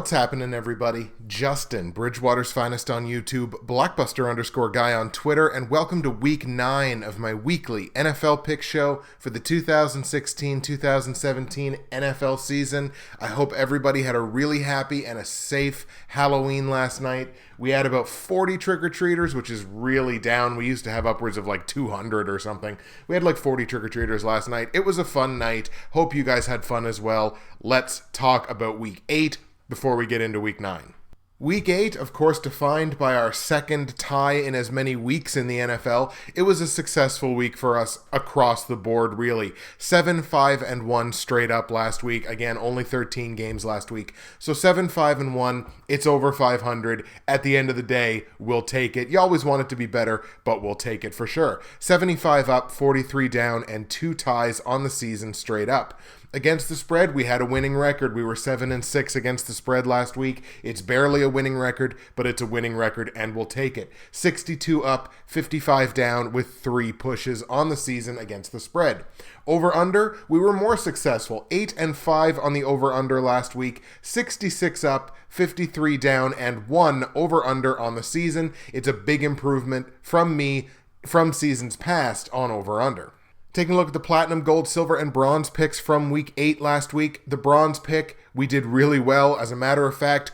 What's happening, everybody? Justin, Bridgewater's Finest on YouTube, Blockbuster_guy on Twitter, and welcome to Week 9 of my weekly NFL pick show for the 2016-2017 NFL season. I hope everybody had a really happy and a safe Halloween last night. We had about 40 trick-or-treaters, which is really down. We used to have upwards of like 200 or something. We had like 40 trick-or-treaters last night. It was a fun night. Hope you guys had fun as well. Let's talk about Week 8. Before we get into Week 9. Week 8, of course, defined by our second tie in as many weeks in the NFL. It was a successful week for us across the board, really. 7-5-1 straight up last week. Again, only 13 games last week. So 7-5-1, it's over 500. At the end of the day, we'll take it. You always want it to be better, but we'll take it for sure. 75 up, 43 down, and 2 ties on the season straight up. Against the spread, we had a winning record. We were 7-6 against the spread last week. It's barely a winning record, but it's a winning record, and we'll take it. 62 up, 55 down, with 3 pushes on the season against the spread. Over-under, we were more successful. 8-5 on the over-under last week. 66 up, 53 down, and 1 over-under on the season. It's a big improvement from me from seasons past on over-under. Taking a look at the platinum, gold, silver, and bronze picks from Week 8 last week. The bronze pick, we did really well. As a matter of fact,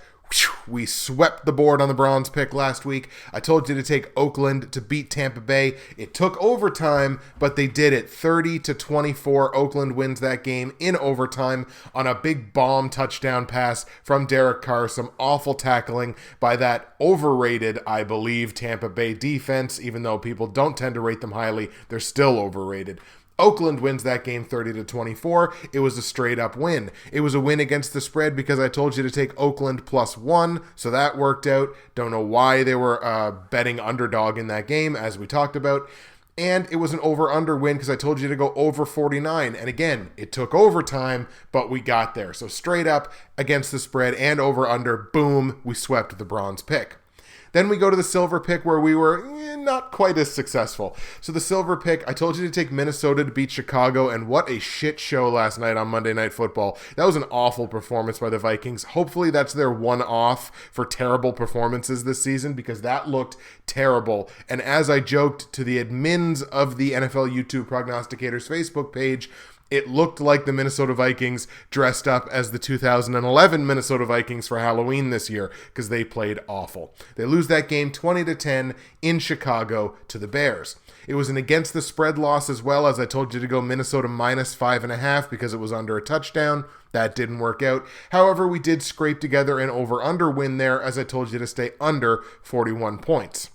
we swept the board on the bronze pick last week. I told you to take Oakland to beat Tampa Bay. It took overtime, but they did it. 30-24. Oakland wins that game in overtime on a big bomb touchdown pass from Derek Carr. Some awful tackling by that overrated, I believe, Tampa Bay defense. Even though people don't tend to rate them highly, they're still overrated. Oakland wins that game 30-24. It was a straight up win. It was a win against the spread because I told you to take Oakland +1, so that worked out. Don't know why they were betting underdog in that game, as we talked about. And it was an over-under win because I told you to go over 49. And again, it took overtime, but we got there. So straight up against the spread and over-under, boom, we swept the bronze pick. Then we go to the silver pick where we were not quite as successful. So the silver pick, I told you to take Minnesota to beat Chicago, and what a shit show last night on Monday Night Football. That was an awful performance by the Vikings. Hopefully that's their one-off for terrible performances this season because that looked terrible. And as I joked to the admins of the NFL YouTube Prognosticators Facebook page, it looked like the Minnesota Vikings dressed up as the 2011 Minnesota Vikings for Halloween this year because they played awful. They lose that game 20-10 in Chicago to the Bears. It was an against the spread loss as well, as I told you to go Minnesota -5.5 because it was under a touchdown. That didn't work out. However, we did scrape together an over-under win there, as I told you to stay under 41 points.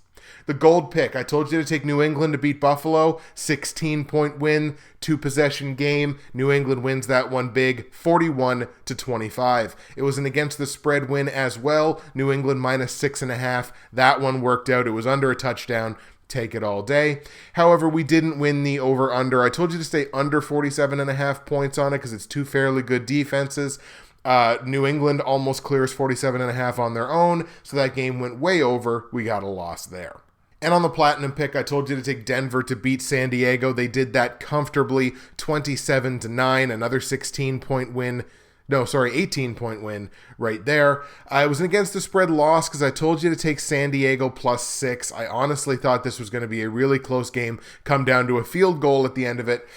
The gold pick, I told you to take New England to beat Buffalo, 16-point win, 2-possession game. New England wins that one big, 41-25. It was an against the spread win as well, New England -6.5. That one worked out. It was under a touchdown. Take it all day. However, we didn't win the over-under. I told you to stay under 47.5 points on it because it's 2 fairly good defenses. New England almost clears 47.5 on their own, so that game went way over. We got a loss there. And on the platinum pick, I told you to take Denver to beat San Diego. They did that comfortably, 27-9, another 18-point win right there. It was an against the spread loss because I told you to take San Diego +6. I honestly thought this was going to be a really close game, come down to a field goal at the end of it.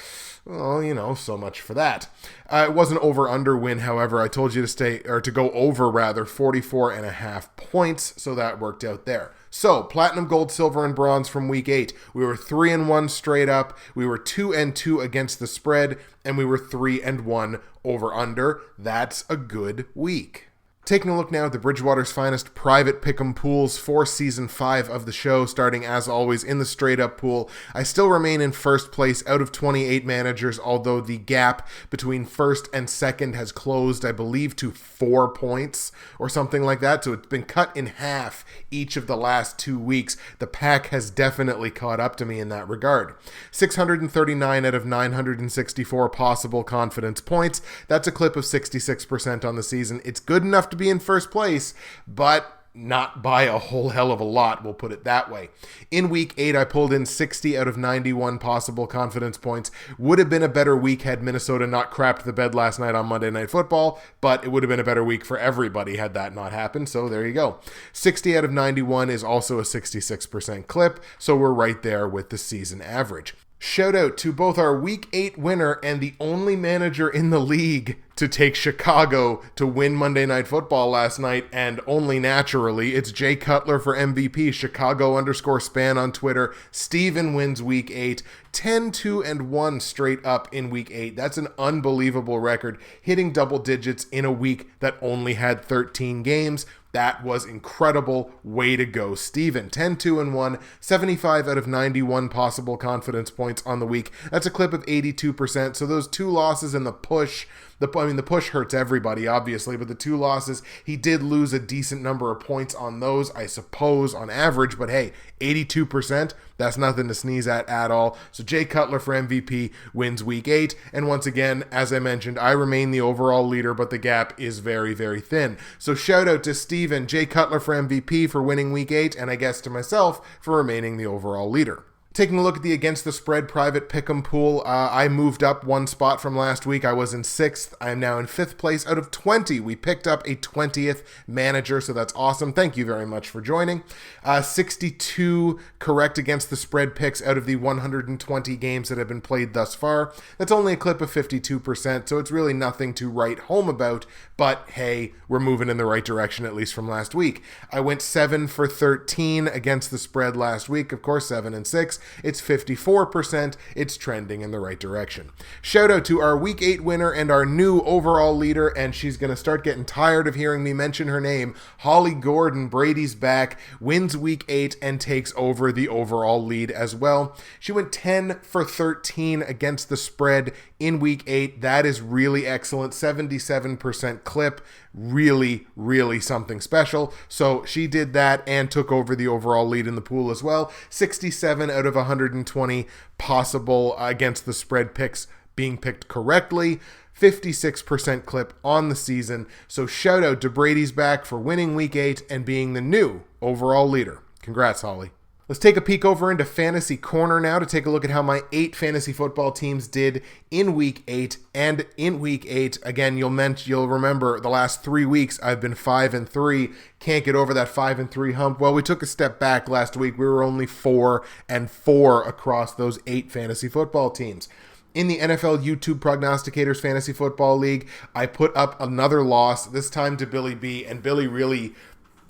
Well, so much for that. It was an over-under win, however. I told you to go over 44.5 points, so that worked out there. So, platinum, gold, silver, and bronze from Week 8. We were 3-1 straight up. We were 2-2 against the spread, and we were 3-1 over-under. That's a good week. Taking a look now at the Bridgewater's Finest private pick'em pools for Season 5 of the show, starting as always in the straight-up pool. I still remain in first place out of 28 managers, although the gap between first and second has closed, I believe, to 4 points or something like that. So it's been cut in half each of the last 2 weeks. The pack has definitely caught up to me in that regard. 639 out of 964 possible confidence points. That's a clip of 66% on the season. It's good enough to be in first place, but not by a whole hell of a lot, we'll put it that way. In week 8, I pulled in 60 out of 91 possible confidence points. Would have been a better week had Minnesota not crapped the bed last night on Monday Night Football, but it would have been a better week for everybody had that not happened, so there you go. 60 out of 91 is also a 66% clip, so we're right there with the season average. Shout out to both our Week 8 winner and the only manager in the league to take Chicago to win Monday Night Football last night, and only naturally. It's Jay Cutler for MVP, Chicago_span on Twitter. Steven wins Week 8, 10-2-1 straight up in Week 8. That's an unbelievable record, hitting double digits in a week that only had 13 games. That was incredible. Way to go, Steven. 10-2-1, 75 out of 91 possible confidence points on the week. That's a clip of 82%. So those 2 losses and the push, the push hurts everybody, obviously, but the 2 losses, he did lose a decent number of points on those, I suppose, on average. But hey, 82%, that's nothing to sneeze at all. So Jay Cutler for MVP wins Week 8. And once again, as I mentioned, I remain the overall leader, but the gap is very, very thin. So shout out to Steven, Jay Cutler for MVP for winning Week 8, and I guess to myself for remaining the overall leader. Taking a look at the Against the Spread private pick'em pool, I moved up 1 spot from last week. I was in 6th. I am now in 5th place out of 20. We picked up a 20th manager, so that's awesome. Thank you very much for joining. 62 correct Against the Spread picks out of the 120 games that have been played thus far. That's only a clip of 52%, so it's really nothing to write home about, but hey, we're moving in the right direction, at least from last week. I went 7 for 13 Against the Spread last week, of course, 7 and 6. It's 54%. It's trending in the right direction. Shout out to our Week 8 winner and our new overall leader, and she's going to start getting tired of hearing me mention her name. Holly Gordon, BradysBack, wins Week 8 and takes over the overall lead as well. She went 10 for 13 Against the Spread in Week 8. That is really excellent. 77% clip. Really, really something special. So she did that and took over the overall lead in the pool as well. 67 out of 120 possible Against the Spread picks being picked correctly. 56% clip on the season. So shout out to BradysBack for winning Week 8 and being the new overall leader. Congrats, Holly. Let's take a peek over into Fantasy Corner now to take a look at how my 8 fantasy football teams did in Week 8. And in Week 8, again, you'll remember the last 3 weeks I've been 5-3. Can't get over that 5-3 hump. Well, we took a step back last week. We were only 4-4 across those 8 fantasy football teams. In the NFL YouTube Prognosticators Fantasy Football League, I put up another loss, this time to Billy B, and Billy really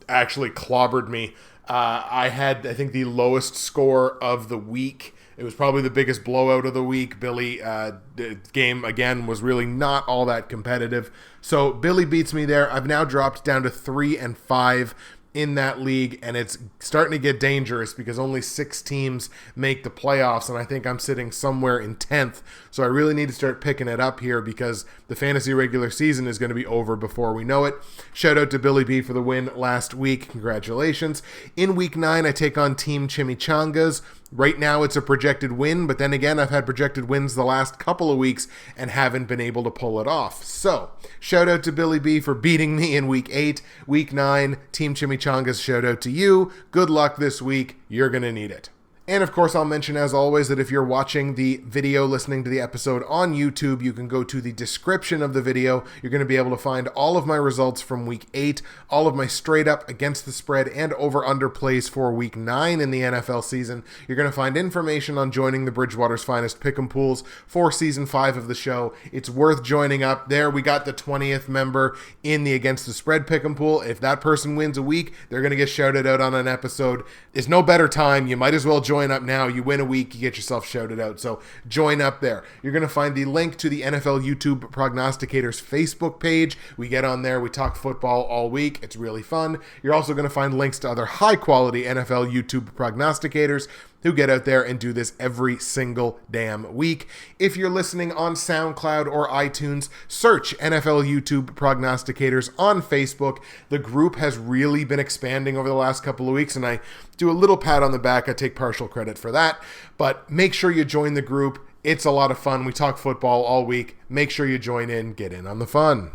actually clobbered me. I had, I think, the lowest score of the week. It was probably the biggest blowout of the week. Billy, the game, again, was really not all that competitive. So Billy beats me there. I've now dropped down to 3-5 in that league, and it's starting to get dangerous because only 6 teams make the playoffs, and I think I'm sitting somewhere in 10th. So I really need to start picking it up here because the fantasy regular season is going to be over before we know it. Shout out to Billy B for the win last week. Congratulations. In Week 9, I take on Team Chimichangas. Right now, it's a projected win, but then again, I've had projected wins the last couple of weeks and haven't been able to pull it off. So, shout out to Billy B for beating me in Week 8. Week 9, Team Chimichangas, shout out to you. Good luck this week. You're going to need it. And of course, I'll mention as always that if you're watching the video, listening to the episode on YouTube, you can go to the description of the video. You're going to be able to find all of my results from Week 8, all of my straight up Against the Spread and over-under plays for Week 9 in the NFL season. You're going to find information on joining the Bridgewater's Finest Pick'em Pools for Season 5 of the show. It's worth joining up. There, we got the 20th member in the Against the Spread Pick'em Pool. If that person wins a week, they're going to get shouted out on an episode. There's no better time. You might as well join up now. You win a week, you get yourself shouted out. So join up there. You're going to find the link to the NFL YouTube Prognosticators Facebook page. We get on there. We talk football all week. It's really fun. You're also going to find links to other high quality NFL YouTube prognosticators who get out there and do this every single damn week. If you're listening on SoundCloud or iTunes, search NFL YouTube Prognosticators on Facebook. The group has really been expanding over the last couple of weeks, and I do a little pat on the back. I take partial credit for that, but make sure you join the group. It's a lot of fun. We talk football all week. Make sure you join in, get in on the fun.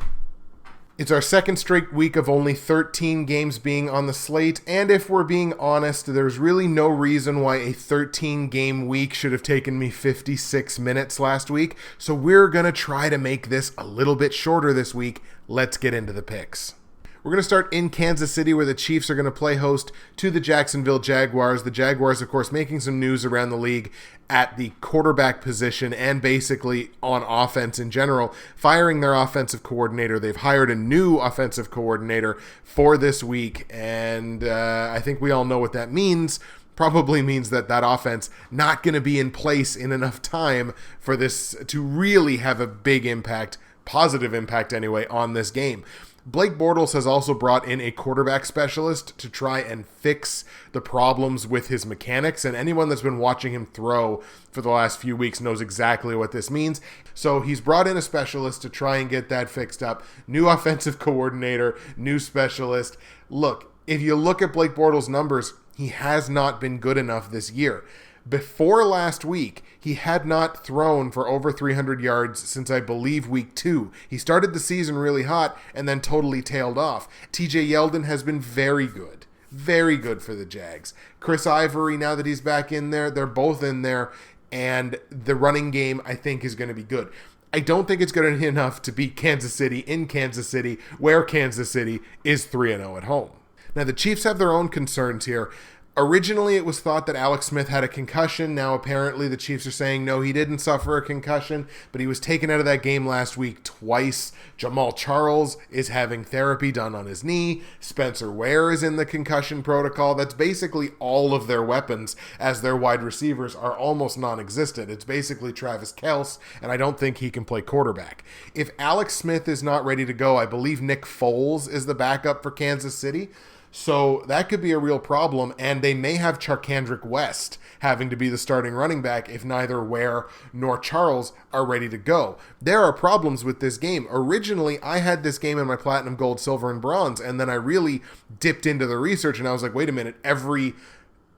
It's our second straight week of only 13 games being on the slate, and if we're being honest, there's really no reason why a 13-game week should have taken me 56 minutes last week, so we're going to try to make this a little bit shorter this week. Let's get into the picks. We're going to start in Kansas City, where the Chiefs are going to play host to the Jacksonville Jaguars. The Jaguars, of course, making some news around the league at the quarterback position and basically on offense in general, firing their offensive coordinator. They've hired a new offensive coordinator for this week, and I think we all know what that means. Probably means that offense not going to be in place in enough time for this to really have a big impact, positive impact anyway, on this game. Blake Bortles has also brought in a quarterback specialist to try and fix the problems with his mechanics, and anyone that's been watching him throw for the last few weeks knows exactly what this means. So he's brought in a specialist to try and get that fixed up. New offensive coordinator, new specialist. Look, if you look at Blake Bortles' numbers, he has not been good enough this year. Before last week, he had not thrown for over 300 yards since, I believe, week 2. He started the season really hot and then totally tailed off. TJ Yeldon has been very good for the Jags. Chris Ivory, now that he's back in there, they're both in there, and the running game, I think, is going to be good. I don't think it's going to be enough to beat Kansas City in Kansas City, where Kansas City is 3-0 at home. Now, the Chiefs have their own concerns here. Originally, it was thought that Alex Smith had a concussion. Now, apparently, the Chiefs are saying, no, he didn't suffer a concussion, but he was taken out of that game last week twice. Jamal Charles is having therapy done on his knee. Spencer Ware is in the concussion protocol. That's basically all of their weapons, as their wide receivers are almost non-existent. It's basically Travis Kelce, and I don't think he can play quarterback. If Alex Smith is not ready to go, I believe Nick Foles is the backup for Kansas City. So that could be a real problem, and they may have Charkandrick West having to be the starting running back if neither Ware nor Charles are ready to go. There are problems with this game. Originally, I had this game in my platinum, gold, silver, and bronze, and then I really dipped into the research, and I was like, wait a minute, every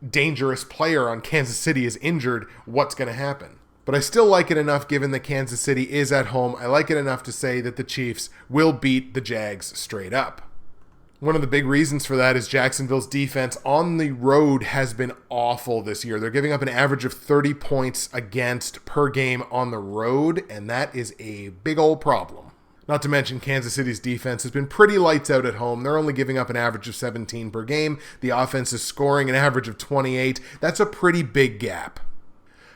dangerous player on Kansas City is injured. What's going to happen? But I still like it enough, given that Kansas City is at home. I like it enough to say that the Chiefs will beat the Jags straight up. One of the big reasons for that is Jacksonville's defense on the road has been awful this year. They're giving up an average of 30 points against per game on the road, and that is a big old problem. Not to mention Kansas City's defense has been pretty lights out at home. They're only giving up an average of 17 per game. The offense is scoring an average of 28. That's a pretty big gap.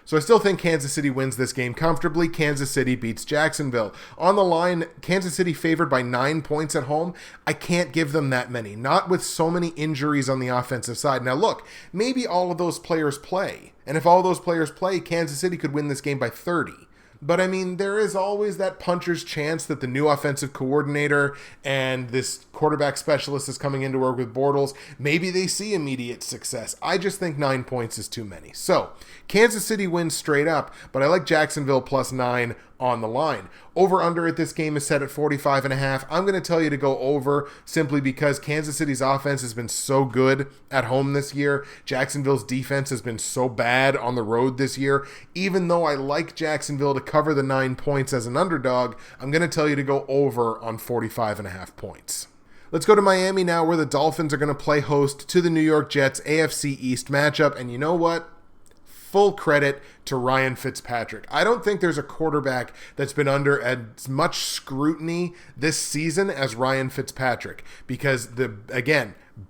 So I still think Kansas City wins this game comfortably. Kansas City beats Jacksonville. On the line, Kansas City favored by 9 points at home. I can't give them that many, not with so many injuries on the offensive side. Now look, maybe all of those players play. And if all those players play, Kansas City could win this game by 30. But I mean, there is always that puncher's chance that the new offensive coordinator and this quarterback specialist is coming in to work with Bortles. Maybe they see immediate success. I just think 9 points is too many. So, Kansas City wins straight up, but I like Jacksonville plus 9 on the line. Over-under at this game is set at 45.5. I'm going to tell you to go over simply because Kansas City's offense has been so good at home this year. Jacksonville's defense has been so bad on the road this year. Even though I like Jacksonville to cover the 9 points as an underdog, I'm going to tell you to go over on 45.5 points. Let's go to Miami now, where the Dolphins are going to play host to the New York Jets AFC East matchup. And you know what? Full credit to Ryan Fitzpatrick. I don't think there's a quarterback that's been under as much scrutiny this season as Ryan Fitzpatrick, because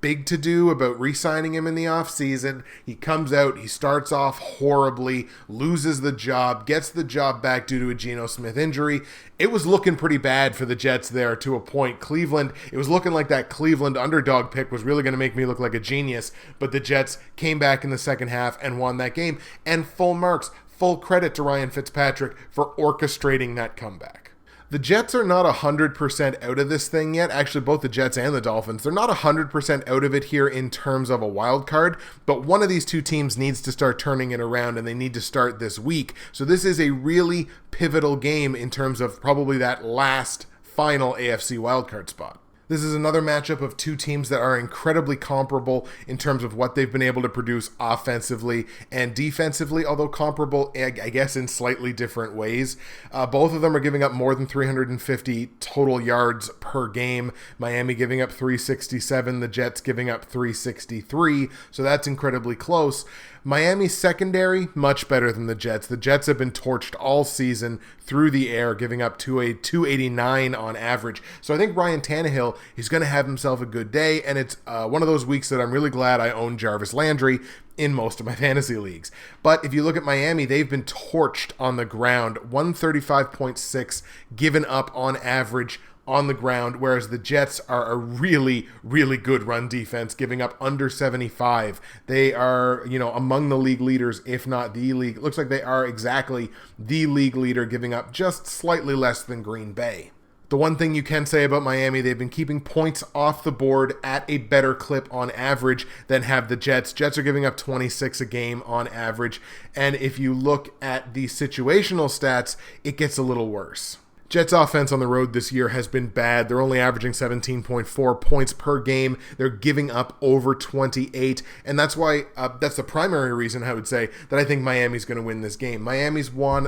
big to do about re-signing him in the offseason. He comes out, he starts off horribly, loses the job, gets the job back due to a Geno Smith injury. It was looking pretty bad for the Jets there to a point. Cleveland, it was looking like that Cleveland underdog pick was really going to make me look like a genius, but the Jets came back in the second half and won that game. And full marks, full credit to Ryan Fitzpatrick for orchestrating that comeback. The Jets are not 100% out of this thing yet. Actually, both the Jets and the Dolphins, they're not 100% out of it here in terms of a wild card, but one of these two teams needs to start turning it around, and they need to start this week. So this is a really pivotal game in terms of probably that last final AFC wildcard spot. This is another matchup of two teams that are incredibly comparable in terms of what they've been able to produce offensively and defensively, although comparable, I guess, in slightly different ways. Both of them are giving up more than 350 total yards per game. Miami giving up 367, the Jets giving up 363, so that's incredibly close. Miami's secondary, much better than the Jets. The Jets have been torched all season through the air, giving up to a 289 on average. So I think Ryan Tannehill is going to have himself a good day, and it's one of those weeks that I'm really glad I own Jarvis Landry in most of my fantasy leagues. But if you look at Miami, they've been torched on the ground, 135.6 given up on average on the ground, whereas the Jets are a really, really good run defense, giving up under 75. They are, among the league leaders, if not the league. It looks like they are exactly the league leader, giving up just slightly less than Green Bay. The one thing you can say about Miami, they've been keeping points off the board at a better clip on average than have the Jets. Jets are giving up 26 a game on average, and if you look at the situational stats, it gets a little worse. Jets offense on the road this year has been bad. They're only averaging 17.4 points per game. They're giving up over 28, and that's why that's the primary reason I would say that I think Miami's going to win this game. Miami's won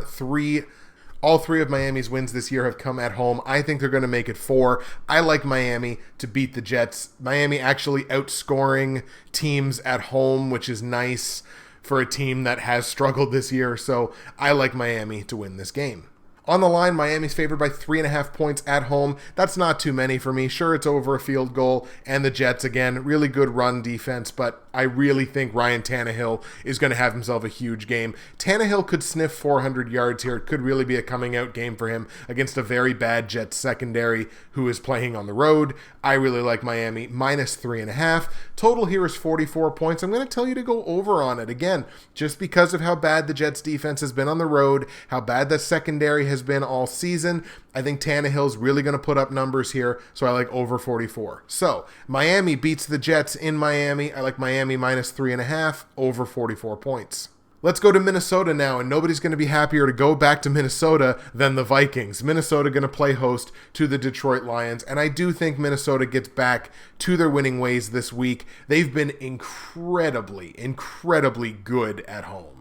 all three of Miami's wins this year have come at home. I think they're going to make it 4. I like Miami to beat the Jets. Miami actually outscoring teams at home, which is nice for a team that has struggled this year, so I like Miami to win this game. On the line, Miami's favored by 3.5 points at home. That's not too many for me. Sure, it's over a field goal, and the Jets, again, really good run defense, but I really think Ryan Tannehill is going to have himself a huge game. Tannehill could sniff 400 yards here. It could really be a coming-out game for him against a very bad Jets secondary who is playing on the road. I really like Miami, minus 3.5. Total here is 44 points. I'm going to tell you to go over on it. Again, just because of how bad the Jets defense has been on the road, how bad the secondary has been all season, I think Tannehill's really going to put up numbers here, so I like over 44. So, Miami beats the Jets in Miami. I like Miami minus 3.5, over 44 points. Let's go to Minnesota now, and nobody's going to be happier to go back to Minnesota than the Vikings. Minnesota going to play host to the Detroit Lions, and I do think Minnesota gets back to their winning ways this week. They've been incredibly, incredibly good at home.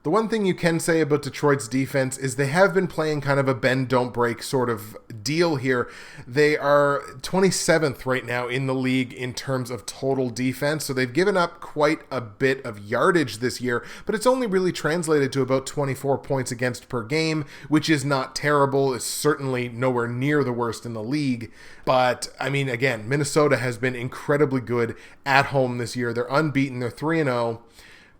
The one thing you can say about Detroit's defense is they have been playing kind of a bend, don't break sort of deal here. They are 27th right now in the league in terms of total defense, so they've given up quite a bit of yardage this year, but it's only really translated to about 24 points against per game, which is not terrible. It's certainly nowhere near the worst in the league, but I mean, again, Minnesota has been incredibly good at home this year. They're unbeaten. They're 3-0.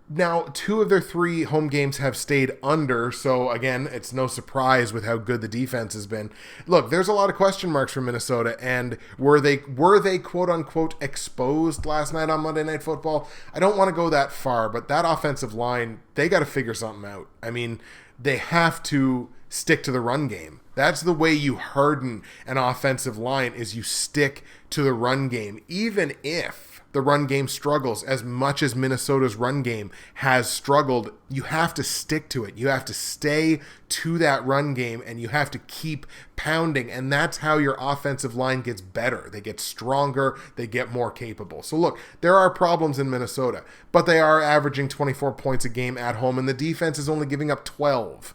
Now, 2 of their 3 home games have stayed under, so again, it's no surprise with how good the defense has been. Look, there's a lot of question marks for Minnesota, and were they quote-unquote exposed last night on Monday Night Football? I don't want to go that far, but that offensive line, they got to figure something out. I mean, they have to stick to the run game. That's the way you harden an offensive line, is you stick to the run game, even if the run game struggles. As much as Minnesota's run game has struggled, you have to stick to it. You have to stay to that run game, and you have to keep pounding, and that's how your offensive line gets better. They get stronger, they get more capable. So look, there are problems in Minnesota, but they are averaging 24 points a game at home, and the defense is only giving up 12.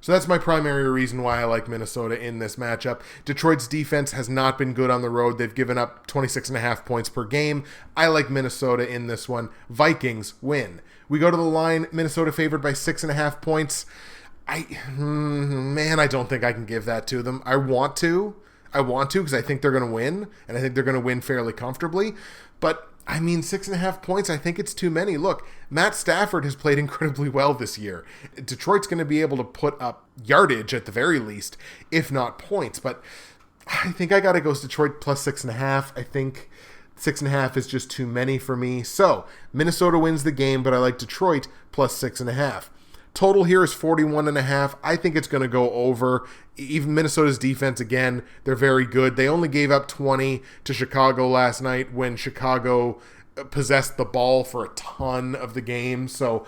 So that's my primary reason why I like Minnesota in this matchup. Detroit's defense has not been good on the road. They've given up 26.5 points per game. I like Minnesota in this one. Vikings win. We go to the line. Minnesota favored by 6.5 points. I don't think I can give that to them. I want to because I think they're going to win, and I think they're going to win fairly comfortably. But I mean, 6.5 points, I think it's too many. Look, Matt Stafford has played incredibly well this year. Detroit's going to be able to put up yardage at the very least, if not points. But I think I got to go Detroit plus 6.5. I think 6.5 is just too many for me. So, Minnesota wins the game, but I like Detroit plus 6.5. Total here is 41.5. I think it's going to go over. Even Minnesota's defense, again, they're very good. They only gave up 20 to Chicago last night when Chicago possessed the ball for a ton of the game. So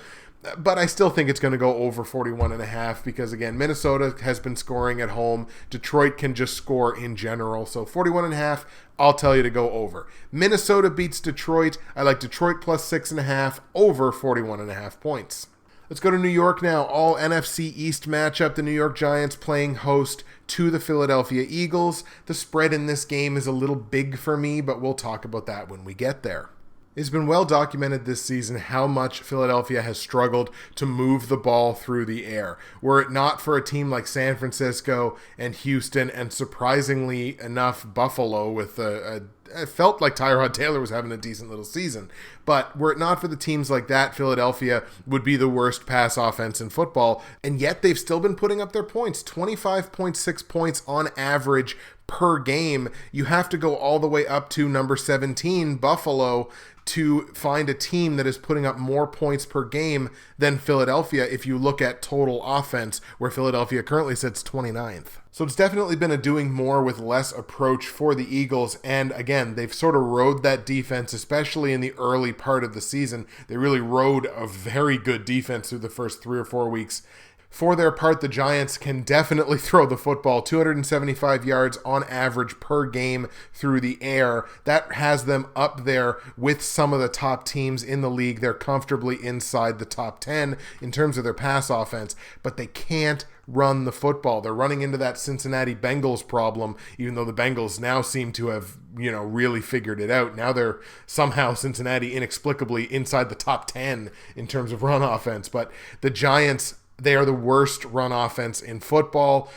But I still think it's going to go over 41.5 because, again, Minnesota has been scoring at home. Detroit can just score in general. So 41.5, I'll tell you to go over. Minnesota beats Detroit. I like Detroit plus 6.5 over 41.5 points. Let's go to New York now. All NFC East matchup. The New York Giants playing host to the Philadelphia Eagles. The spread in this game is a little big for me, but we'll talk about that when we get there. It's been well documented this season how much Philadelphia has struggled to move the ball through the air. Were it not for a team like San Francisco and Houston and surprisingly enough Buffalo with it felt like Tyrod Taylor was having a decent little season. But were it not for the teams like that, Philadelphia would be the worst pass offense in football. And yet they've still been putting up their points. 25.6 points on average per game. You have to go all the way up to number 17, Buffalo, to find a team that is putting up more points per game than Philadelphia if you look at total offense, where Philadelphia currently sits 29th. So it's definitely been a doing more with less approach for the Eagles, and again, they've sort of rode that defense, especially in the early part of the season. They really rode a very good defense through the first 3 or 4 weeks. For their part, the Giants can definitely throw the football, 275 yards on average per game through the air. That has them up there with some of the top teams in the league. They're comfortably inside the top 10 in terms of their pass offense, but they can't run the football. They're running into that Cincinnati Bengals problem, even though the Bengals now seem to have, really figured it out. Now they're somehow Cincinnati inexplicably inside the top 10 in terms of run offense, but the Giants, they are the worst run offense in football.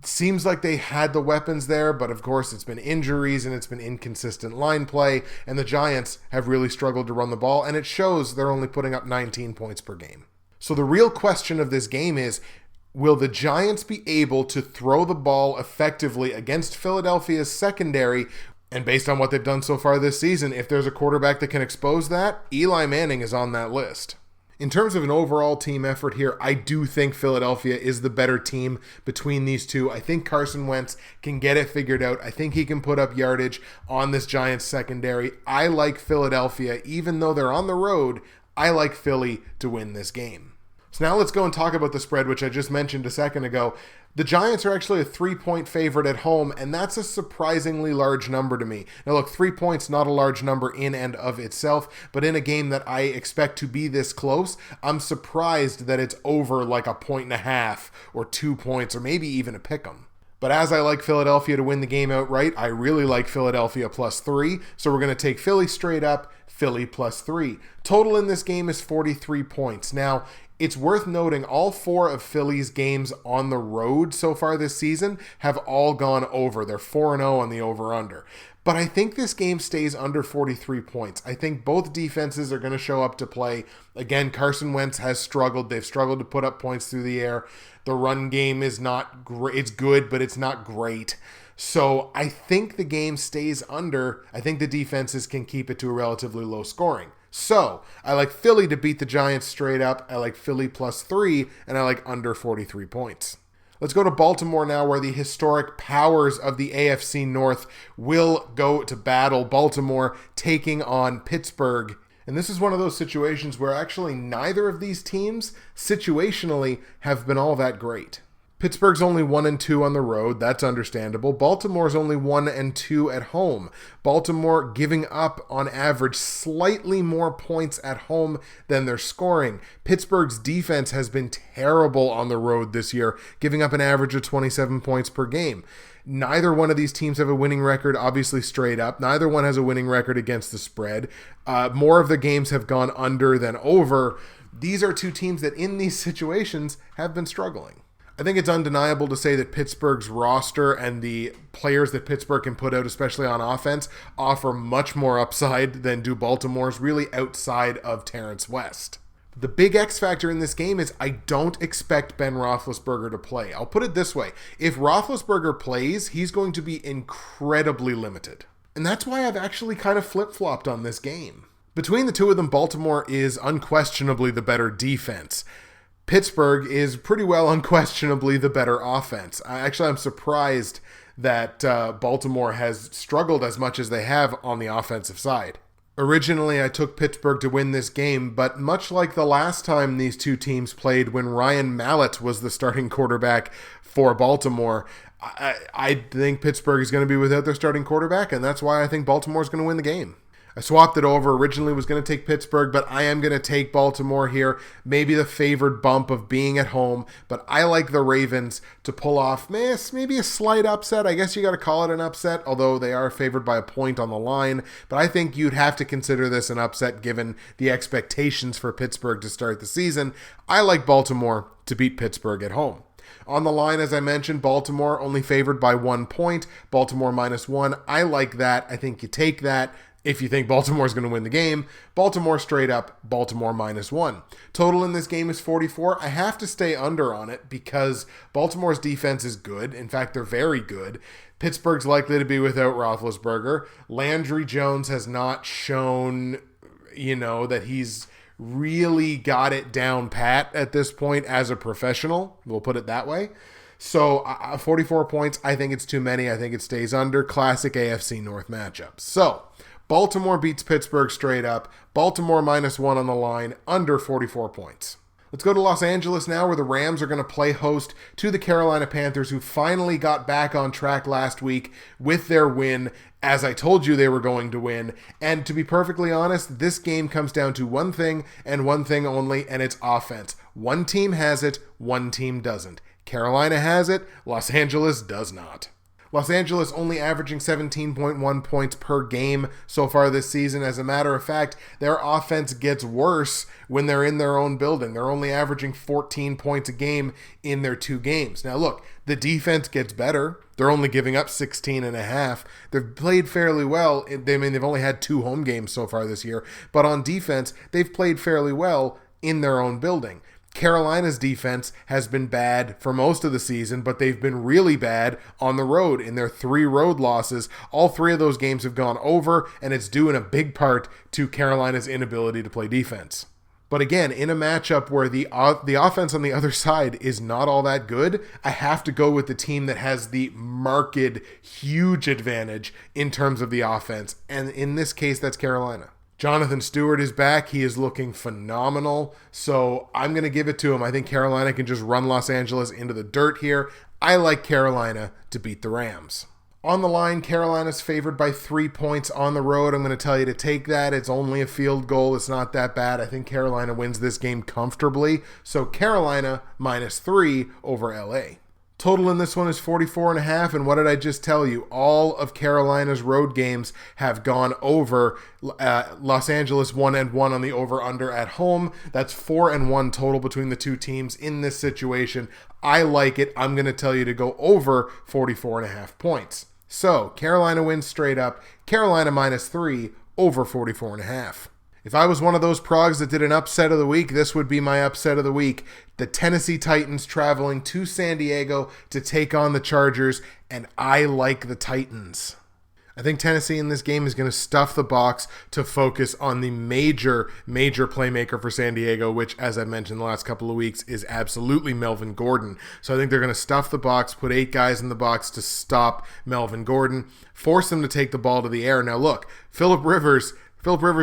Seems like they had the weapons there, but of course it's been injuries and it's been inconsistent line play, and the Giants have really struggled to run the ball, and it shows they're only putting up 19 points per game. So the real question of this game is, will the Giants be able to throw the ball effectively against Philadelphia's secondary? And based on what they've done so far this season, if there's a quarterback that can expose that, Eli Manning is on that list. In terms of an overall team effort here, I do think Philadelphia is the better team between these two. I think Carson Wentz can get it figured out. I think he can put up yardage on this Giants secondary. I like Philadelphia. Even though they're on the road, I like Philly to win this game. So now let's go and talk about the spread, which I just mentioned a second ago. The Giants are actually a 3-point favorite at home, and that's a surprisingly large number to me. Now look, 3 points, not a large number in and of itself, but in a game that I expect to be this close, I'm surprised that it's over like 1.5 or 2 points, or maybe even a pick'em. But as I like Philadelphia to win the game outright, I really like Philadelphia plus 3, so we're going to take Philly straight up, Philly plus 3. Total in this game is 43 points. Now, it's worth noting all 4 of Philly's games on the road so far this season have all gone over. They're 4-0 on the over-under. But I think this game stays under 43 points. I think both defenses are going to show up to play. Again, Carson Wentz has struggled. They've struggled to put up points through the air. The run game is not great. It's good, but it's not great. So I think the game stays under. I think the defenses can keep it to a relatively low scoring. So I like Philly to beat the Giants straight up. I like Philly plus 3, and I like under 43 points. Let's go to Baltimore now, where the historic powers of the AFC North will go to battle. Baltimore taking on Pittsburgh. And this is one of those situations where actually neither of these teams situationally have been all that great. Pittsburgh's only 1-2 on the road. That's understandable. Baltimore's only 1-2 at home. Baltimore giving up on average slightly more points at home than they're scoring. Pittsburgh's defense has been terrible on the road this year, giving up an average of 27 points per game. Neither one of these teams have a winning record, obviously straight up. Neither one has a winning record against the spread. More of the games have gone under than over. These are two teams that in these situations have been struggling. I think it's undeniable to say that Pittsburgh's roster and the players that Pittsburgh can put out, especially on offense, offer much more upside than do Baltimore's, really outside of Terrence West. The big X factor in this game is I don't expect Ben Roethlisberger to play. I'll put it this way. If Roethlisberger plays, he's going to be incredibly limited. And that's why I've actually kind of flip-flopped on this game. Between the two of them, Baltimore is unquestionably the better defense. Pittsburgh is pretty well unquestionably the better offense. I'm surprised that Baltimore has struggled as much as they have on the offensive side. Originally, I took Pittsburgh to win this game, but much like the last time these two teams played when Ryan Mallett was the starting quarterback for Baltimore, I think Pittsburgh is going to be without their starting quarterback, and that's why I think Baltimore is going to win the game. I swapped it over. Originally was going to take Pittsburgh, but I am going to take Baltimore here. Maybe the favored bump of being at home, but I like the Ravens to pull off maybe a slight upset. I guess you got to call it an upset, although they are favored by a point on the line. But I think you'd have to consider this an upset given the expectations for Pittsburgh to start the season. I like Baltimore to beat Pittsburgh at home. On the line, as I mentioned, Baltimore only favored by 1 point. Baltimore -1. I like that. I think you take that. If you think Baltimore is going to win the game, Baltimore straight up, Baltimore -1. Total in this game is 44. I have to stay under on it because Baltimore's defense is good. In fact, they're very good. Pittsburgh's likely to be without Roethlisberger. Landry Jones has not shown, that he's really got it down pat at this point as a professional. We'll put it that way. So 44 points, I think it's too many. I think it stays under. Classic AFC North matchup. So Baltimore beats Pittsburgh straight up. Baltimore -1 on the line, under 44 points. Let's go to Los Angeles now, where the Rams are going to play host to the Carolina Panthers, who finally got back on track last week with their win, as I told you they were going to win. And to be perfectly honest, this game comes down to one thing and one thing only, and it's offense. One team has it, one team doesn't. Carolina has it, Los Angeles does not. Los Angeles only averaging 17.1 points per game so far this season. As a matter of fact, their offense gets worse when they're in their own building. They're only averaging 14 points a game in their 2 games. Now look, the defense gets better. They're only giving up 16.5. They've played fairly well. They've only had 2 home games so far this year. But on defense, they've played fairly well in their own building. Carolina's defense has been bad for most of the season, but they've been really bad on the road in their 3 road losses. All 3 of those games have gone over, and it's due in a big part to Carolina's inability to play defense. But again, in a matchup where the offense on the other side is not all that good, I have to go with the team that has the marked, huge advantage in terms of the offense. And in this case, that's Carolina. Jonathan Stewart is back. He is looking phenomenal. So I'm going to give it to him. I think Carolina can just run Los Angeles into the dirt here. I like Carolina to beat the Rams. On the line, Carolina's favored by 3 points on the road. I'm going to tell you to take that. It's only a field goal. It's not that bad. I think Carolina wins this game comfortably. So Carolina -3 over LA. Total in this one is 44.5, and what did I just tell you? All of Carolina's road games have gone over. Los Angeles 1-1 on the over-under at home. That's 4-1 total between the two teams in this situation. I like it. I'm going to tell you to go over 44.5 points. So Carolina wins straight up. Carolina -3 over 44.5. If I was one of those progs that did an upset of the week, this would be my upset of the week. The Tennessee Titans traveling to San Diego to take on the Chargers, and I like the Titans. I think Tennessee in this game is going to stuff the box to focus on the major playmaker for San Diego, which, as I mentioned the last couple of weeks, is absolutely Melvin Gordon. So I think they're going to stuff the box, put 8 guys in the box to stop Melvin Gordon, force them to take the ball to the air. Now look, Phillip Rivers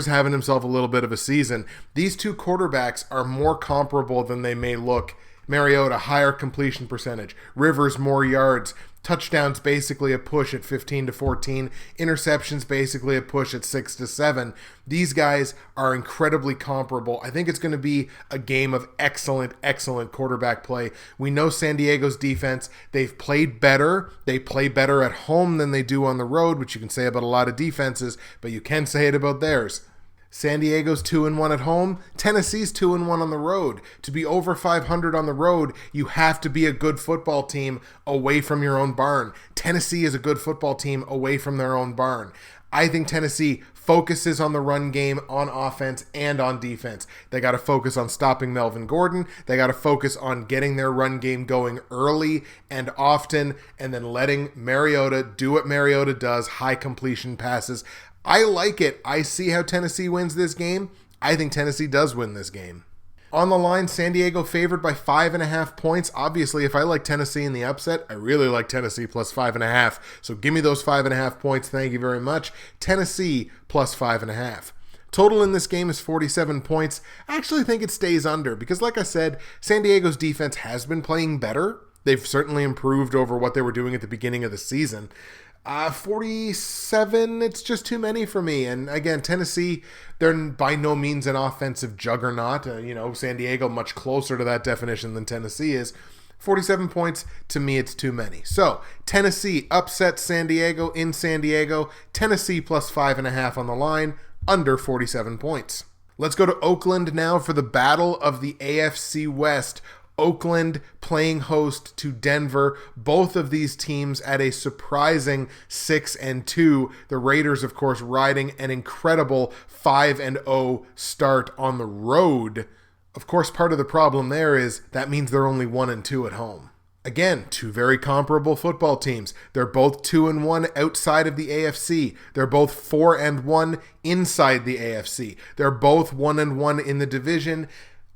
having himself a little bit of a season. These two quarterbacks are more comparable than they may look. Mariota, higher completion percentage. Rivers, more yards. Touchdowns, basically a push at 15-14. Interceptions, basically a push at 6-7. These guys are incredibly comparable. I think it's going to be a game of excellent quarterback play. We know San Diego's defense. They've played better. They play better at home than they do on the road, which you can say about a lot of defenses, but you can say it about theirs. San Diego's 2-1 at home. Tennessee's 2-1 on the road. To be over 500 on the road, you have to be a good football team away from your own barn. Tennessee is a good football team away from their own barn. I think Tennessee focuses on the run game, on offense, and on defense. They got to focus on stopping Melvin Gordon. They got to focus on getting their run game going early and often, and then letting Mariota do what Mariota does, high completion passes. I like it. I see how Tennessee wins this game. I think Tennessee does win this game. On the line, San Diego favored by 5.5 points. Obviously, if I like Tennessee in the upset, I really like Tennessee plus 5.5. So give me those 5.5 points. Thank you very much. Tennessee plus 5.5. Total in this game is 47 points. I actually think it stays under because, like I said, San Diego's defense has been playing better. They've certainly improved over what they were doing at the beginning of the season. 47, it's just too many for me. And again, Tennessee, they're by no means an offensive juggernaut. San Diego much closer to that definition than Tennessee is. 47 points, to me, it's too many. So, Tennessee upsets San Diego in San Diego. Tennessee plus 5.5 on the line, under 47 points. Let's go to Oakland now for the battle of the AFC West. Oakland playing host to Denver. Both of these teams at a surprising 6-2. The Raiders, of course, riding an incredible 5-0 start on the road. Of course, part of the problem there is that means they're only 1-2 at home. Again, two very comparable football teams. They're both 2-1 outside of the AFC. They're both 4-1 inside the AFC. They're both 1-1 in the division.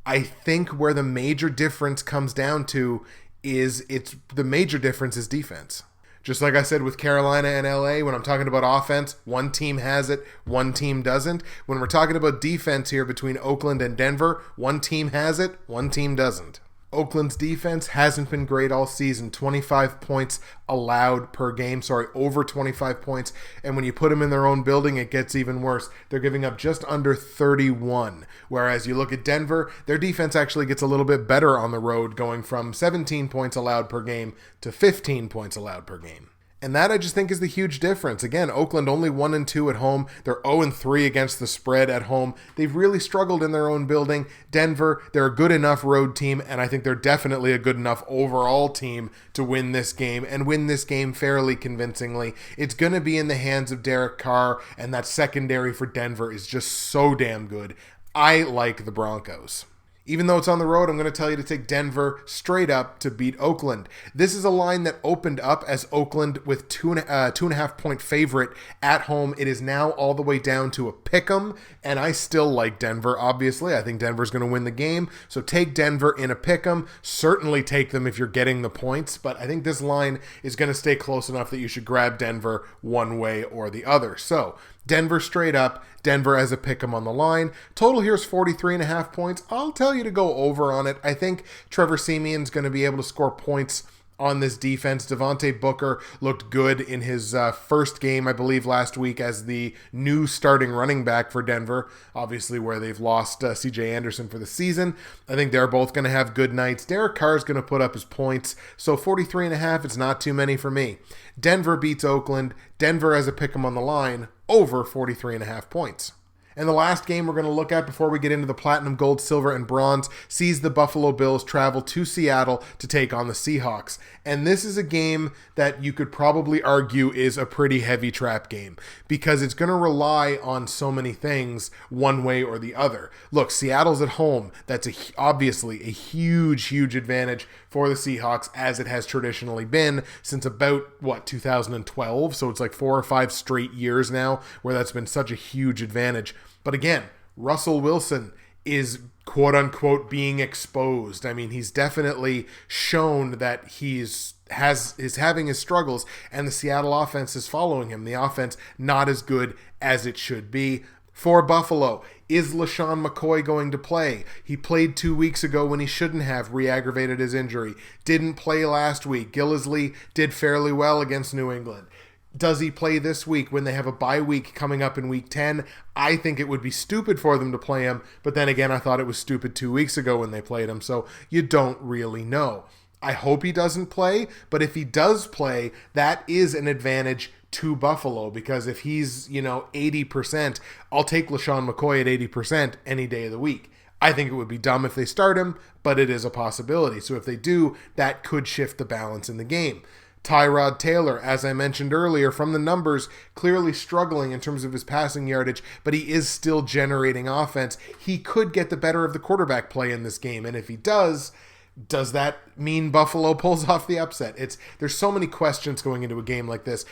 I think where the major difference comes down to is the major difference is defense. Just like I said with Carolina and LA, when I'm talking about offense, one team has it, one team doesn't. When we're talking about defense here between Oakland and Denver, one team has it, one team doesn't. Oakland's defense hasn't been great all season. 25 points allowed per game. Over 25 points. And when you put them in their own building, it gets even worse. They're giving up just under 31. Whereas you look at Denver, their defense actually gets a little bit better on the road, going from 17 points allowed per game to 15 points allowed per game. And that I just think is the huge difference. Again, Oakland only 1-2 at home. They're 0-3 against the spread at home. They've really struggled in their own building. Denver, they're a good enough road team, and I think they're definitely a good enough overall team to win this game, and win this game fairly convincingly. It's going to be in the hands of Derek Carr, and that secondary for Denver is just so damn good. I like the Broncos. Even though it's on the road, I'm going to tell you to take Denver straight up to beat Oakland. This is a line that opened up as Oakland with 2.5 point favorite at home. It is now all the way down to a pick'em, and I still like Denver, obviously. I think Denver's going to win the game, so take Denver in a pick'em. Certainly take them if you're getting the points, but I think this line is going to stay close enough that you should grab Denver one way or the other. So, Denver straight up, Denver as a pick'em on the line. Total here is 43.5 points. I'll tell you to go over on it. I think Trevor Siemian's going to be able to score points on this defense. Devontae Booker looked good in his first game, I believe, last week as the new starting running back for Denver, obviously where they've lost C.J. Anderson for the season. I think they're both going to have good nights. Derek Carr is going to put up his points, so 43.5, it's not too many for me. Denver beats Oakland. Denver as a pick'em on the line, over 43.5 points. And the last game we're going to look at before we get into the platinum, gold, silver, and bronze sees the Buffalo Bills travel to Seattle to take on the Seahawks. And this is a game that you could probably argue is a pretty heavy trap game because it's going to rely on so many things one way or the other. Look, Seattle's at home. That's obviously a huge, huge advantage for the Seahawks, as it has traditionally been since about, 2012? So it's like 4 or 5 straight years now where that's been such a huge advantage. But again, Russell Wilson is quote-unquote being exposed. I mean, he's definitely shown that is having his struggles, and the Seattle offense is following him. The offense not as good as it should be. For Buffalo, is LaShawn McCoy going to play? He played 2 weeks ago when he shouldn't have, re-aggravated his injury. Didn't play last week. Gillislee did fairly well against New England. Does he play this week when they have a bye week coming up in week 10? I think it would be stupid for them to play him, but then again, I thought it was stupid 2 weeks ago when they played him, so you don't really know. I hope he doesn't play, but if he does play, that is an advantage to Buffalo, because if he's, 80%, I'll take LaShawn McCoy at 80% any day of the week. I think it would be dumb if they start him, but it is a possibility. So if they do, that could shift the balance in the game. Tyrod Taylor, as I mentioned earlier, from the numbers, clearly struggling in terms of his passing yardage, but he is still generating offense. He could get the better of the quarterback play in this game, and if he does that mean Buffalo pulls off the upset? There's so many questions going into a game like this.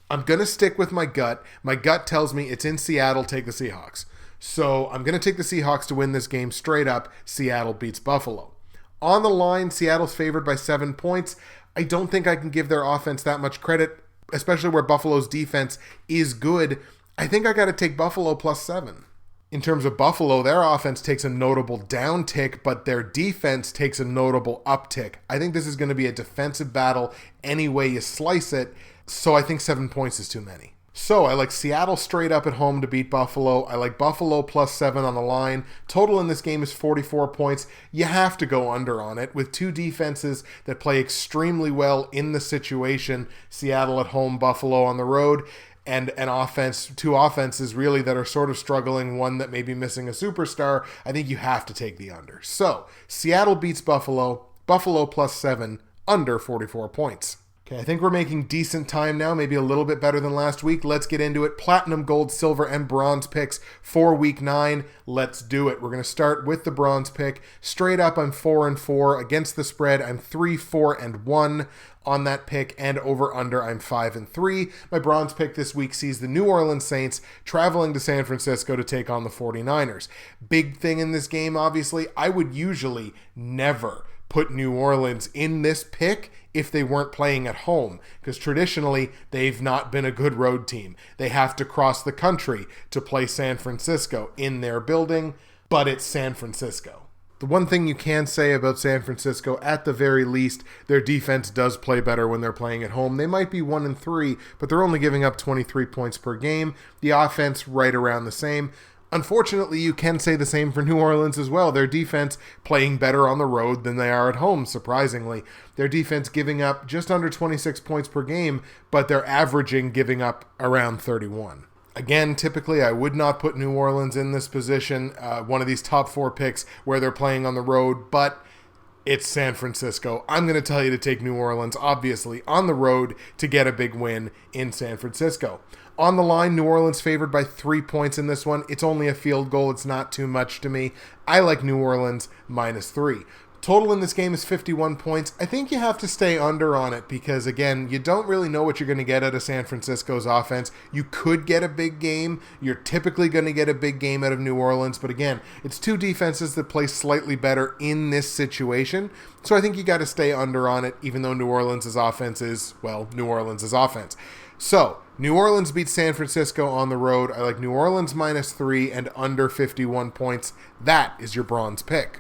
I'm going to stick with my gut. My gut tells me it's in Seattle, take the Seahawks. So I'm going to take the Seahawks to win this game straight up. Seattle beats Buffalo. On the line, Seattle's favored by 7 points. I don't think I can give their offense that much credit, especially where Buffalo's defense is good. I think I got to take Buffalo plus 7. In terms of Buffalo, their offense takes a notable downtick, but their defense takes a notable uptick. I think this is going to be a defensive battle any way you slice it, so I think 7 points is too many. So I like Seattle straight up at home to beat Buffalo. I like Buffalo +7 on the line. Total in this game is 44 points. You have to go under on it with two defenses that play extremely well in the situation. Seattle at home, Buffalo on the road. And an offense, two offenses really that are sort of struggling, one that may be missing a superstar. I think you have to take the under. So Seattle beats Buffalo, Buffalo +7, under 44 points. Okay, I think we're making decent time now, maybe a little bit better than last week. Let's get into it. Platinum, gold, silver, and bronze picks for week 9. Let's do it. We're going to start with the bronze pick. Straight up, I'm 4-4. Against the spread, I'm 3-4-1 on that pick, and over under, I'm 5-3. My bronze pick this week sees the New Orleans Saints traveling to San Francisco to take on the 49ers. Big thing in this game, obviously, I would usually never put New Orleans in this pick if they weren't playing at home, because traditionally they've not been a good road team. They have to cross the country to play San Francisco in their building, but it's San Francisco. The one thing you can say about San Francisco, at the very least, their defense does play better when they're playing at home. They might be 1-3, but they're only giving up 23 points per game. The offense right around the same. Unfortunately, you can say the same for New Orleans as well. Their defense playing better on the road than they are at home, surprisingly. Their defense giving up just under 26 points per game, but they're averaging giving up around 31. Again, typically I would not put New Orleans in this position, one of these top 4 picks where they're playing on the road, but it's San Francisco. I'm going to tell you to take New Orleans, obviously, on the road to get a big win in San Francisco. On the line, New Orleans favored by 3 points in this one. It's only a field goal. It's not too much to me. I like New Orleans -3. Total in this game is 51 points. I think you have to stay under on it because, again, you don't really know what you're going to get out of San Francisco's offense. You could get a big game. You're typically going to get a big game out of New Orleans. But, again, it's two defenses that play slightly better in this situation. So I think you got to stay under on it, even though New Orleans' offense is, well, New Orleans' offense. So, New Orleans beats San Francisco on the road. I like New Orleans -3 and under 51 points. That is your bronze pick.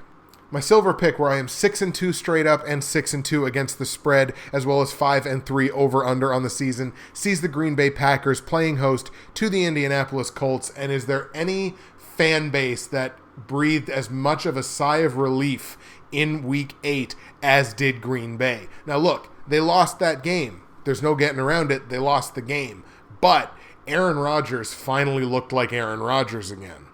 My silver pick, where I am 6-2 straight up and 6-2 against the spread, as well as 5-3 over under on the season, sees the Green Bay Packers playing host to the Indianapolis Colts. And is there any fan base that breathed as much of a sigh of relief in Week 8 as did Green Bay? Now look, they lost that game. There's no getting around it. They lost the game. But Aaron Rodgers finally looked like Aaron Rodgers again.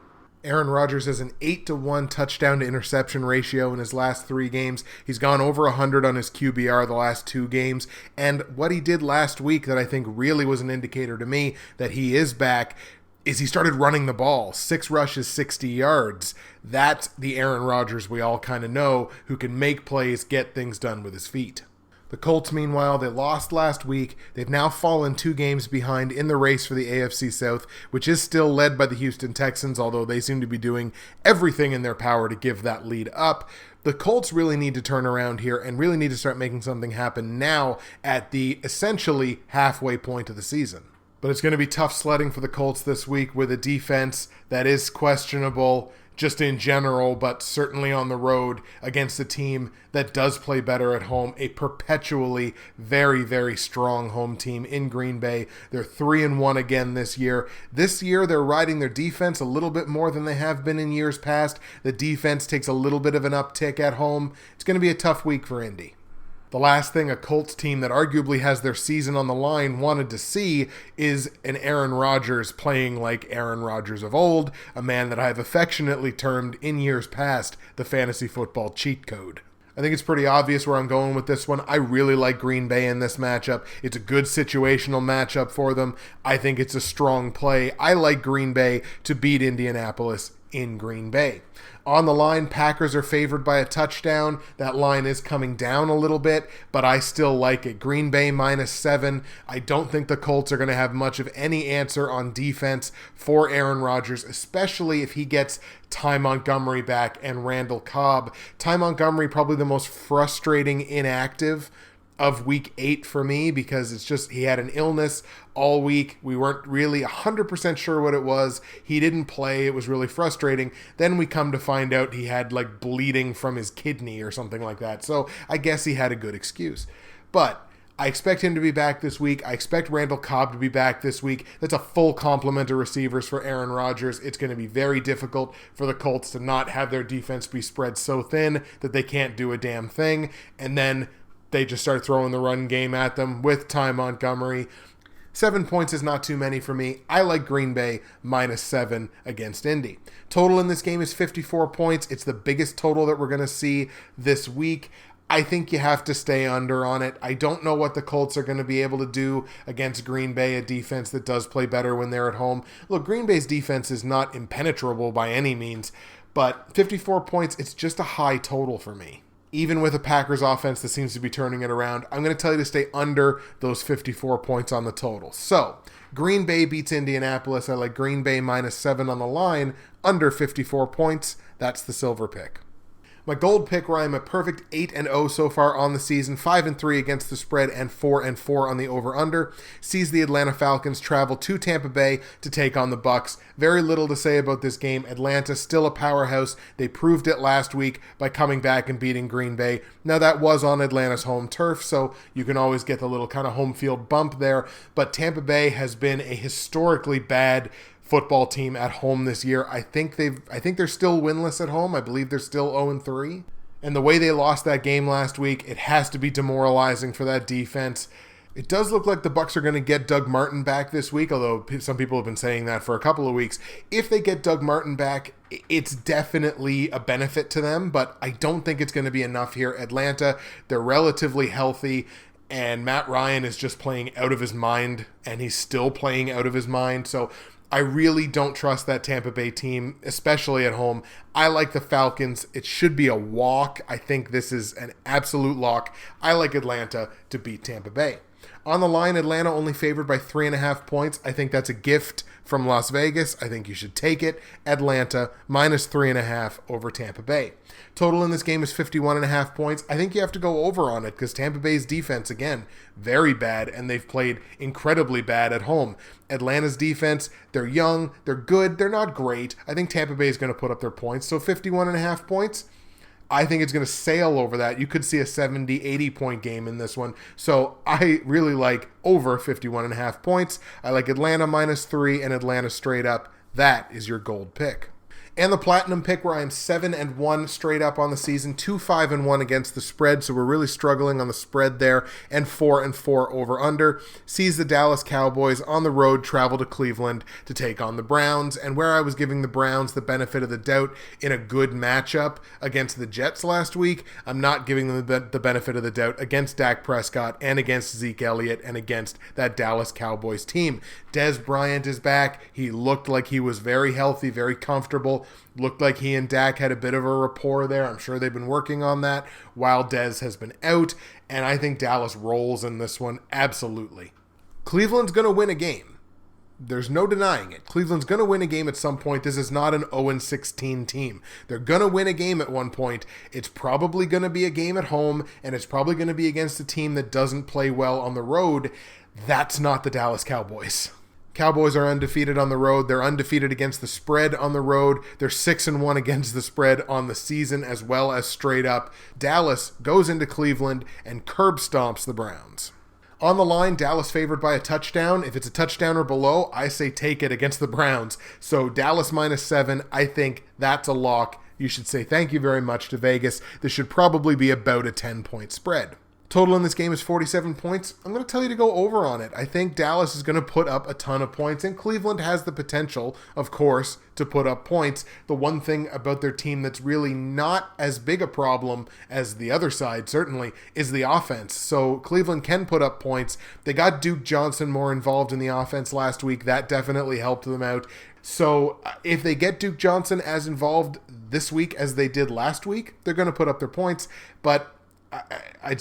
Aaron Rodgers has an 8-1 touchdown to interception ratio in his last 3 games. He's gone over 100 on his QBR the last 2 games. And what he did last week that I think really was an indicator to me that he is back is he started running the ball. 6 rushes, 60 yards. That's the Aaron Rodgers we all kind of know, who can make plays, get things done with his feet. The Colts, meanwhile, they lost last week. They've now fallen 2 games behind in the race for the AFC South, which is still led by the Houston Texans, although they seem to be doing everything in their power to give that lead up. The Colts really need to turn around here and really need to start making something happen now at the essentially halfway point of the season. But it's going to be tough sledding for the Colts this week with a defense that is questionable just in general, but certainly on the road against a team that does play better at home, a perpetually very, very strong home team in Green Bay. They're 3-1 again this year. This year, they're riding their defense a little bit more than they have been in years past. The defense takes a little bit of an uptick at home. It's going to be a tough week for Indy. The last thing a Colts team that arguably has their season on the line wanted to see is an Aaron Rodgers playing like Aaron Rodgers of old, a man that I have affectionately termed in years past the fantasy football cheat code. I think it's pretty obvious where I'm going with this one. I really like Green Bay in this matchup. It's a good situational matchup for them. I think it's a strong play. I like Green Bay to beat Indianapolis in Green Bay. On the line, Packers are favored by a touchdown. That line is coming down a little bit, but I still like it. Green Bay -7. I don't think the Colts are going to have much of any answer on defense for Aaron Rodgers, especially if he gets Ty Montgomery back and Randall Cobb. Ty Montgomery, probably the most frustrating inactive of week 8 for me, because it's just, he had an illness all week. We weren't really 100% sure what it was. He didn't play. It was really frustrating. Then we come to find out he had like bleeding from his kidney or something like that. So I guess he had a good excuse. But I expect him to be back this week. I expect Randall Cobb to be back this week. That's a full complement of receivers for Aaron Rodgers. It's going to be very difficult for the Colts to not have their defense be spread so thin that they can't do a damn thing. And then they just start throwing the run game at them with Ty Montgomery. 7 points is not too many for me. I like Green Bay -7 against Indy. Total in this game is 54 points. It's the biggest total that we're going to see this week. I think you have to stay under on it. I don't know what the Colts are going to be able to do against Green Bay, a defense that does play better when they're at home. Look, Green Bay's defense is not impenetrable by any means, but 54 points, it's just a high total for me. Even with a Packers offense that seems to be turning it around, I'm going to tell you to stay under those 54 points on the total. So, Green Bay beats Indianapolis. I like Green Bay -7 on the line, under 54 points. That's the silver pick. My gold pick, where I'm a perfect 8-0 so far on the season, 5-3 against the spread and 4-4 on the over-under, sees the Atlanta Falcons travel to Tampa Bay to take on the Bucs. Very little to say about this game. Atlanta still a powerhouse. They proved it last week by coming back and beating Green Bay. Now that was on Atlanta's home turf, so you can always get the little kind of home field bump there, but Tampa Bay has been a historically bad football team at home this year. I think they're still winless at home. I believe they're still 0-3. And the way they lost that game last week, it has to be demoralizing for that defense. It does look like the Bucs are going to get Doug Martin back this week, although some people have been saying that for a couple of weeks. If they get Doug Martin back, it's definitely a benefit to them, but I don't think it's going to be enough here. Atlanta, they're relatively healthy, and Matt Ryan is just playing out of his mind, and he's still playing out of his mind. So I really don't trust that Tampa Bay team, especially at home. I like the Falcons. It should be a walk. I think this is an absolute lock. I like Atlanta to beat Tampa Bay. On the line, Atlanta only favored by 3.5 points. I think that's a gift from Las Vegas. I think you should take it. Atlanta -3.5 over Tampa Bay. Total in this game is 51.5 points. I think you have to go over on it because Tampa Bay's defense, again, very bad, and they've played incredibly bad at home. Atlanta's defense, they're young, they're good, they're not great. I think Tampa Bay is going to put up their points. So 51.5 points, I think it's going to sail over that. You could see a 70, 80-point game in this one. So I really like over 51.5 points. I like Atlanta -3 and Atlanta straight up. That is your gold pick. And the platinum pick, where I am 7-1 straight up on the season, 2-5-1 against the spread, so we're really struggling on the spread there, and 4-4 over under, sees the Dallas Cowboys on the road travel to Cleveland to take on the Browns. And where I was giving the Browns the benefit of the doubt in a good matchup against the Jets last week, I'm not giving them the benefit of the doubt against Dak Prescott and against Zeke Elliott and against that Dallas Cowboys team. Dez Bryant is back. He looked like he was very healthy, very comfortable. Looked like he and Dak had a bit of a rapport there. I'm sure they've been working on that while Dez has been out. And I think Dallas rolls in this one, absolutely. Cleveland's going to win a game. There's no denying it. Cleveland's going to win a game at some point. This is not an 0-16 team. They're going to win a game at one point. It's probably going to be a game at home, and it's probably going to be against a team that doesn't play well on the road. That's not the Dallas Cowboys. Cowboys are undefeated on the road. They're undefeated against the spread on the road. They're 6-1 against the spread on the season as well as straight up. Dallas goes into Cleveland and curb stomps the Browns. On the line, Dallas favored by a touchdown. If it's a touchdown or below, I say take it against the Browns. So Dallas -7, I think that's a lock. You should say thank you very much to Vegas. This should probably be about a 10-point spread. Total in this game is 47 points. I'm going to tell you to go over on it. I think Dallas is going to put up a ton of points, and Cleveland has the potential, of course, to put up points. The one thing about their team that's really not as big a problem as the other side, certainly, is the offense. So Cleveland can put up points. They got Duke Johnson more involved in the offense last week. That definitely helped them out. So if they get Duke Johnson as involved this week as they did last week, they're going to put up their points. But I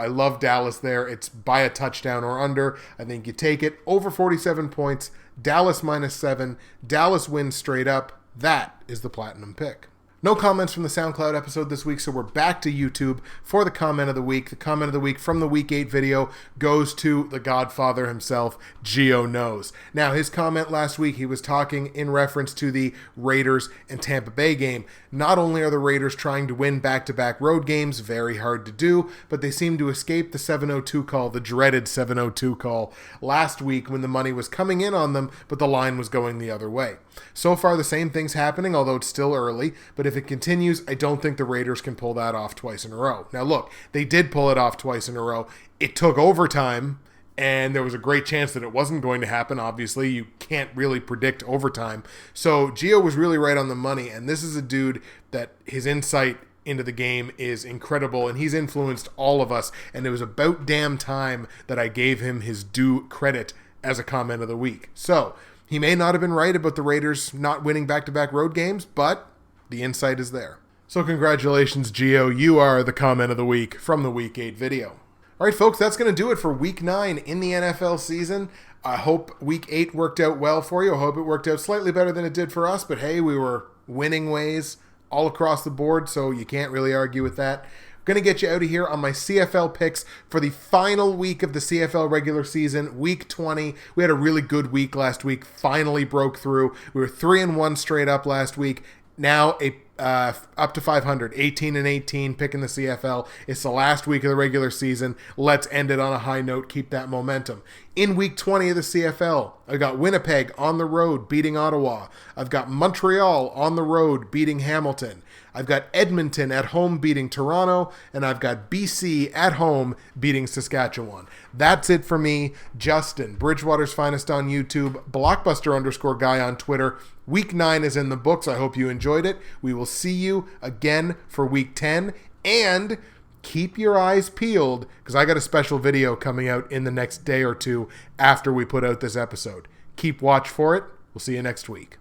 love Dallas there. It's by a touchdown or under. I think you take it over 47 points. Dallas -7. Dallas wins straight up. That is the platinum pick. No comments from the SoundCloud episode this week, so we're back to YouTube for the comment of the week. The comment of the week from the Week 8 video goes to the Godfather himself, Gio Knows. Now, his comment last week, he was talking in reference to the Raiders and Tampa Bay game. Not only are the Raiders trying to win back-to-back road games, very hard to do, but they seem to escape the 702 call, the dreaded 702 call, last week when the money was coming in on them, but the line was going the other way. So far, the same thing's happening, although it's still early, but if it continues, I don't think the Raiders can pull that off twice in a row. Now look, they did pull it off twice in a row. It took overtime, and there was a great chance that it wasn't going to happen. Obviously, you can't really predict overtime. So Gio was really right on the money, and this is a dude that his insight into the game is incredible, and he's influenced all of us, and it was about damn time that I gave him his due credit as a comment of the week. So he may not have been right about the Raiders not winning back-to-back road games, but the insight is there. So congratulations, Gio. You are the comment of the week from the Week 8 video. All right, folks, that's going to do it for Week 9 in the NFL season. I hope Week 8 worked out well for you. I hope it worked out slightly better than it did for us, but hey, we were winning ways all across the board, so you can't really argue with that. Going to get you out of here on my CFL picks for the final week of the CFL regular season, Week 20. We had a really good week last week, finally broke through. We were 3-1 straight up last week. Now up to 500, 18-18, picking the CFL. It's the last week of the regular season. Let's end it on a high note, keep that momentum. In Week 20 of the CFL, I've got Winnipeg on the road beating Ottawa. I've got Montreal on the road beating Hamilton. I've got Edmonton at home beating Toronto, and I've got BC at home beating Saskatchewan. That's it for me, Justin, Bridgewater's Finest on YouTube, Blockbuster_guy on Twitter. Week 9 is in the books. I hope you enjoyed it. We will see you again for Week 10, and keep your eyes peeled because I got a special video coming out in the next day or two after we put out this episode. Keep watch for it. We'll see you next week.